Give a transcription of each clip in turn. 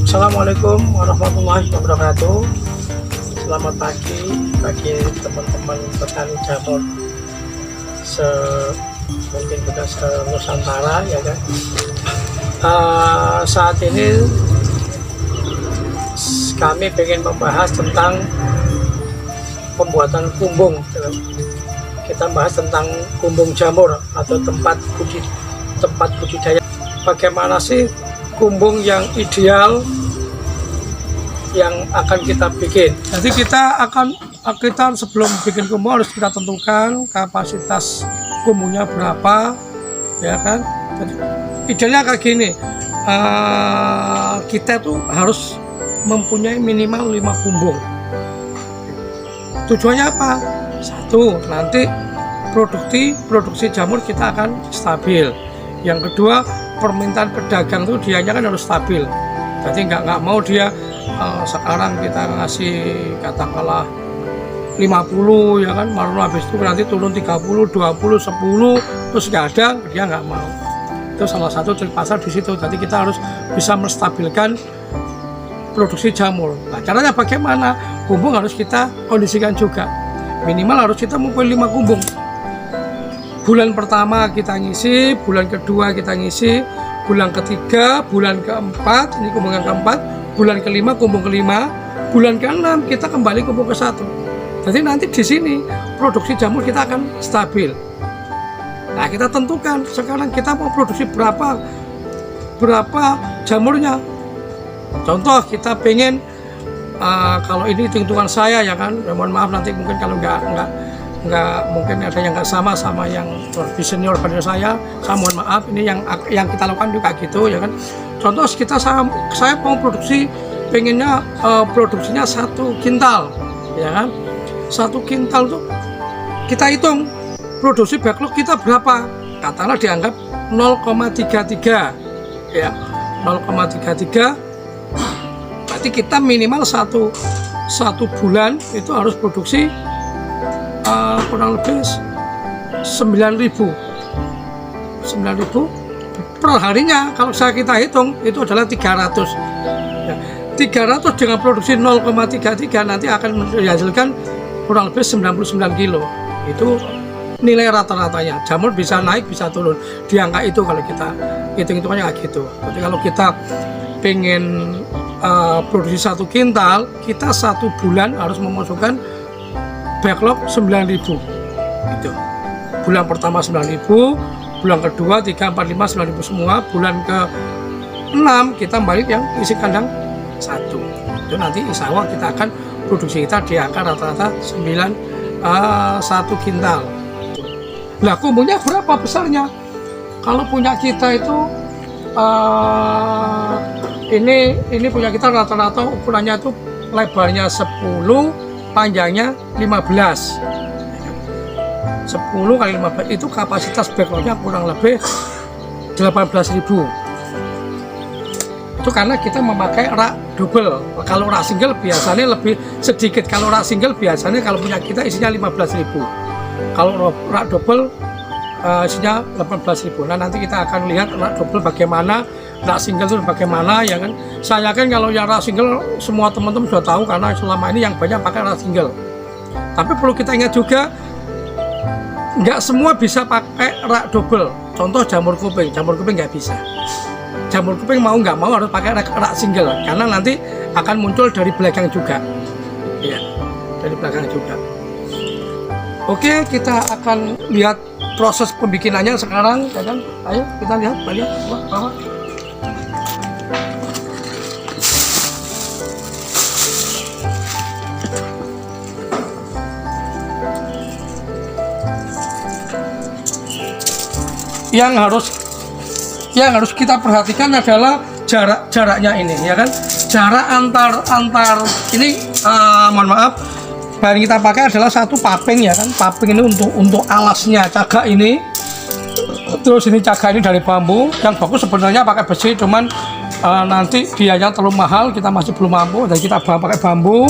Assalamualaikum warahmatullahi wabarakatuh. Selamat pagi bagi teman-teman petani jamur mungkin juga se-Nusantara ya kan. Saat ini kami ingin membahas tentang pembuatan kumbung. Kita bahas tentang kumbung jamur atau tempat budidaya. Bagaimana sih kumbung yang ideal yang akan kita bikin? Jadi kita sebelum bikin kumbung harus kita tentukan kapasitas kumbungnya berapa, ya kan? Jadi idealnya kayak gini, kita tuh harus mempunyai minimal 5 kumbung. Tujuannya apa? Satu, nanti produksi jamur kita akan stabil. Yang kedua, permintaan pedagang itu dianya kan harus stabil. Jadi nggak mau dia sekarang kita ngasih katakanlah 50 ya kan, baru habis itu nanti turun 30, 20, 10 terus nggak ada, dia nggak mau. Itu salah satu trik pasar di situ. Jadi kita harus bisa menstabilkan produksi jamur. Nah, caranya bagaimana? Kumbung harus kita kondisikan juga. Minimal harus kita mempunyai 5 kumbung. Bulan pertama kita ngisi, bulan kedua kita ngisi, bulan ketiga, bulan keempat, ini kumbung yang keempat, bulan kelima kumbung kelima, bulan keenam kita kembali kumbung ke 1. Jadi nanti di sini produksi jamur kita akan stabil. Nah, kita tentukan sekarang kita mau produksi berapa jamurnya. Contoh kita pengen kalau ini hitungan saya ya kan, mohon maaf nanti mungkin kalau nggak mungkin ada yang nggak sama yang lebih senior pada saya mohon maaf. Ini yang kita lakukan juga gitu ya kan. Contoh saya mau produksi, pengennya produksinya 1 kintal ya kan. 1 kintal tuh kita hitung produksi backlog kita berapa, katakanlah dianggap 0,33 ya, 0,33. Berarti kita minimal satu bulan itu harus produksi kurang lebih 9.000 per harinya. Kalau kita hitung itu adalah 300 ya. 300 dengan produksi 0,33 nanti akan menghasilkan kurang lebih 99 kilo. Itu nilai rata-ratanya. Jamur bisa naik bisa turun di angka itu kalau kita hitung-hitungannya kayak gitu. Jadi kalau kita pengen produksi 1 kintal, kita 1 bulan harus memasukkan backlog 9.000 gitu. Bulan pertama 9.000, bulan kedua 3, 4, 5 9.000 semua, bulan ke-6 kita balik yang isi kandang 1. Itu nanti insya Allah kita akan produksi kita di angka rata-rata 1 kintal. Nah, kumbungnya berapa besarnya? Kalau punya kita itu ini punya kita rata-rata ukurannya itu lebarnya 10, panjangnya 15. 10 kali 15 itu kapasitas backlognya kurang lebih 18.000. Itu karena kita memakai rak double. Kalau rak single biasanya lebih sedikit. Kalau rak single biasanya kalau punya kita isinya 15.000. Kalau rak double isinya 18.000. Nah, nanti kita akan lihat rak double bagaimana, rak single itu bagaimana ya kan. Saya yakin kalau yang rak single semua teman-teman sudah tahu karena selama ini yang banyak pakai rak single. Tapi perlu kita ingat juga nggak semua bisa pakai rak double. Contoh jamur kuping nggak bisa. Jamur kuping mau nggak mau harus pakai rak single karena nanti akan muncul dari belakang juga. Ya, dari belakang juga. Oke, kita akan lihat proses pembikinannya sekarang, ya kan? Ayo kita lihat bawah. Yang harus kita perhatikan adalah jaraknya ini, ya kan? Jarak antar ini, mohon maaf, bahan kita pakai adalah 1 paping ya kan. Paping ini untuk alasnya cagak ini. Terus ini cagak ini dari bambu. Yang bagus sebenarnya pakai besi, cuman nanti biayanya terlalu mahal, kita masih belum mampu, dan kita pakai bambu.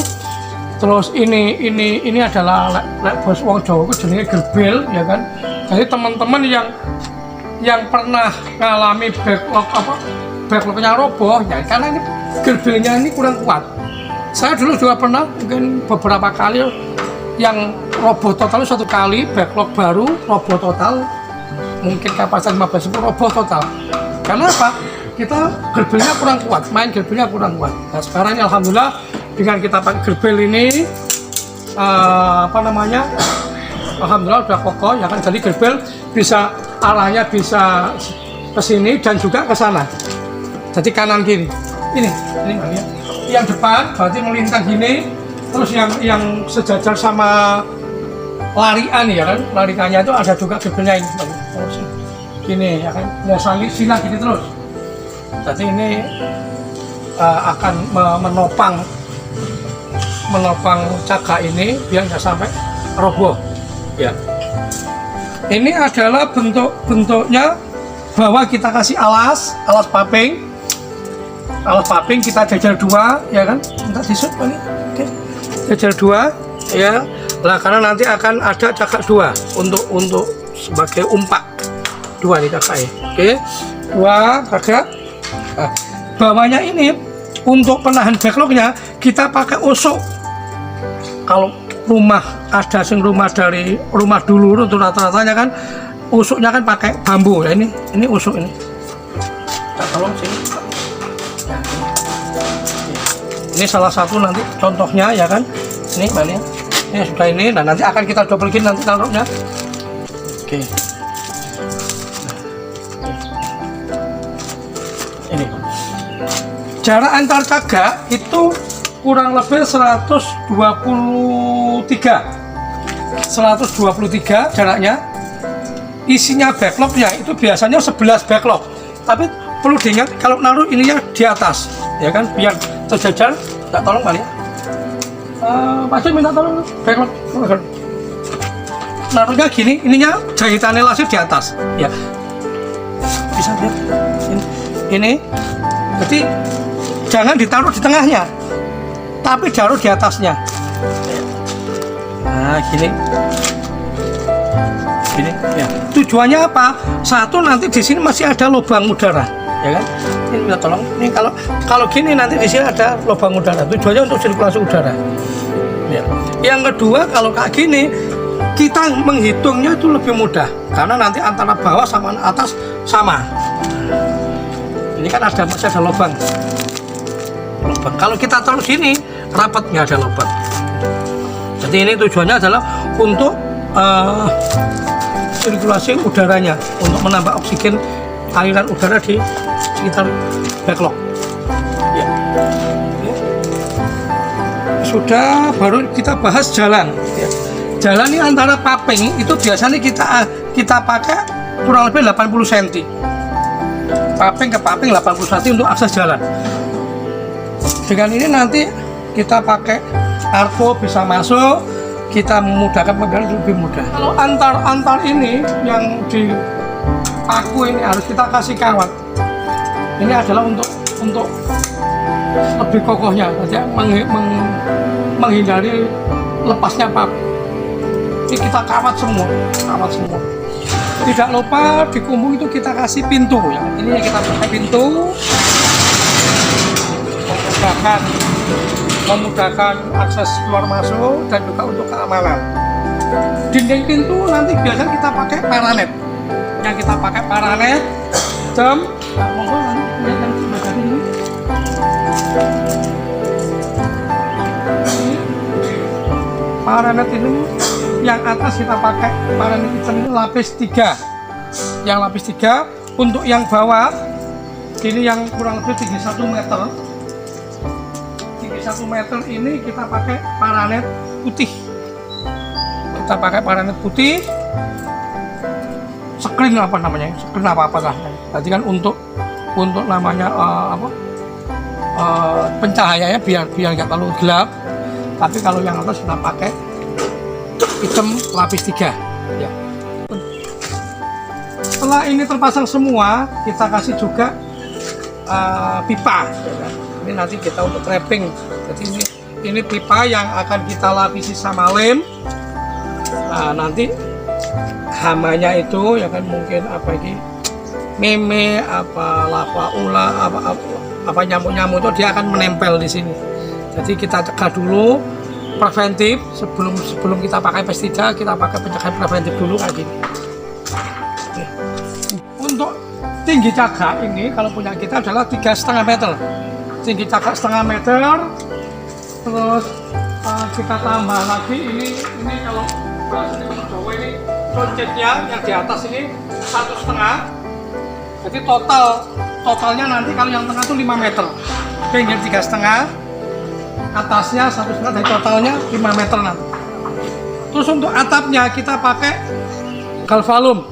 Terus ini adalah bos wong Jawa itu jenenge gerbel ya kan. Jadi teman-teman yang pernah ngalami backlog backlognya roboh ya karena ini gerbelnya ini kurang kuat. Saya dulu juga pernah mungkin beberapa kali yang roboh total satu kali, backlog baru roboh total, mungkin kapasitas 15 roboh total. Karena apa? Kita gerbelnya kurang kuat, main gerbelnya kurang kuat. Nah sekarang alhamdulillah dengan kita pakai gerbel ini alhamdulillah udah kokoh ya kan, jadi gerbel bisa arahnya bisa ke sini dan juga ke sana. Jadi kanan kiri. Ini ya. Yang depan berarti melintang gini, terus yang sejajar sama larian ya kan, larikannya itu ada juga gerbelnya ini. Terus gini ya kan, ya silang gini terus. Jadi ini akan menopang caga ini biar nggak sampai roboh. Ya. Ini adalah bentuknya bahwa kita kasih alas paping. Alas paping kita jajal 2 ya kan. Minta disut ini. Oke. Jajal 2 ya. Nah, karena nanti akan ada cagak 2 untuk sebagai umpak. 2 nih cagaknya. Oke. 2 cagak. Nah, bawahnya ini untuk penahan backlognya kita pakai usuk. Kalau rumah ada rumah dari rumah dulu untuk rata-ratanya kan usuknya kan pakai bambu ya, ini usuk ini. Nah, tolong sini. Ini salah satu nanti contohnya ya kan. Ini mana? Ini sudah ini. Nah nanti akan kita double gin nanti taruhnya. Oke. Ini jarak antar cagak itu kurang lebih 123 jaraknya. Isinya backlognya itu biasanya 11 backlog, tapi perlu diingat kalau naruh ininya di atas ya kan biar terjajar. Tak tolong kali ya. Pasien minta tolong backlog. Naruhnya gini, ininya jahitannya lasir di atas ya. Bisa lihat ini. Jadi jangan ditaruh di tengahnya, tapi taruh di atasnya. Nah gini ya. Tujuannya apa? Satu, nanti di sini masih ada lubang udara ya kan. Ini minta tolong, ini kalau gini nanti di sini ada lubang udara, tujuannya untuk sirkulasi udara ya. Yang kedua, kalau kayak gini kita menghitungnya itu lebih mudah karena nanti antara bawah sama atas sama. Ini kan masih ada lubang. Kalau kita taruh sini rapat, nggak ada lubang. Jadi ini tujuannya adalah untuk sirkulasi udaranya, untuk menambah oksigen aliran udara di sekitar backlog ya. Sudah, baru kita bahas jalan ya. Jalan ini antara paping itu biasanya kita pakai kurang lebih 80 cm, paping ke paping 80 cm untuk akses jalan. Dengan ini nanti kita pakai arco bisa masuk, kita memudahkan pengendara lebih mudah. Kalau antar ini yang di paku ini harus kita kasih kawat. Ini adalah untuk lebih kokohnya, saja menghindari lepasnya paku. Ini kita kawat semua. Tidak lupa di kumbung itu kita kasih pintu ya. Ini yang kita pakai pintu, memudahkan akses keluar masuk dan juga untuk keamanan. Dinding pintu nanti biasanya kita pakai paranet. Yang kita pakai paranet jam. Nah, monggo nanti lihat yang sebelah ini. Paranet ini yang atas kita pakai paranet hitam ini lapis 3. Yang lapis 3 untuk yang bawah ini yang kurang lebih tinggi 1 meter. 1 meter ini kita pakai paranet putih. Kita pakai paranet putih. Screen apa namanya? Screen apa lah. Tadi kan untuk namanya pencahayaannya biar nggak terlalu gelap. Tapi kalau yang atas kita pakai hitam lapis 3. Ya. Setelah ini terpasang semua, kita kasih juga pipa. Ini nanti kita untuk trapping. Jadi ini pipa yang akan kita lapisi sama lem. Nah nanti hamanya itu ya kan mungkin meme, apa lava ula, apa nyamuk-nyamuk itu dia akan menempel di sini. Jadi kita cegah dulu preventif sebelum kita pakai pestisida, kita pakai pencegahan preventif dulu kayak gini. Oke. Untuk tinggi cagak ini kalau punya kita adalah 3,5 meter. Tinggi cagak 1,5 meter. Terus kita tambah lagi ini kalau bahasa Jawa ini loncetnya yang di atas ini 1,5. Jadi totalnya nanti kalau yang tengah itu 5 meter. Pinggir 3,5, atasnya 1,5, dari totalnya 5 meter nanti. Terus untuk atapnya kita pakai galvalum.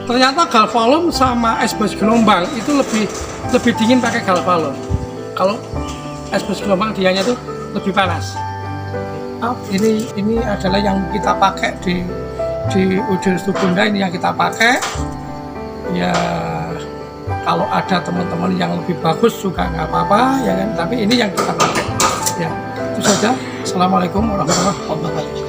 Ternyata galvalum sama es bas gelombang itu lebih dingin pakai galvalum. Kalau es bas gelombang dianya itu lebih panas. Ini adalah yang kita pakai di Ujung Bunda, ini yang kita pakai. Ya kalau ada teman-teman yang lebih bagus juga nggak apa-apa ya kan, tapi ini yang kita pakai. Ya itu saja. Assalamualaikum warahmatullahi wabarakatuh.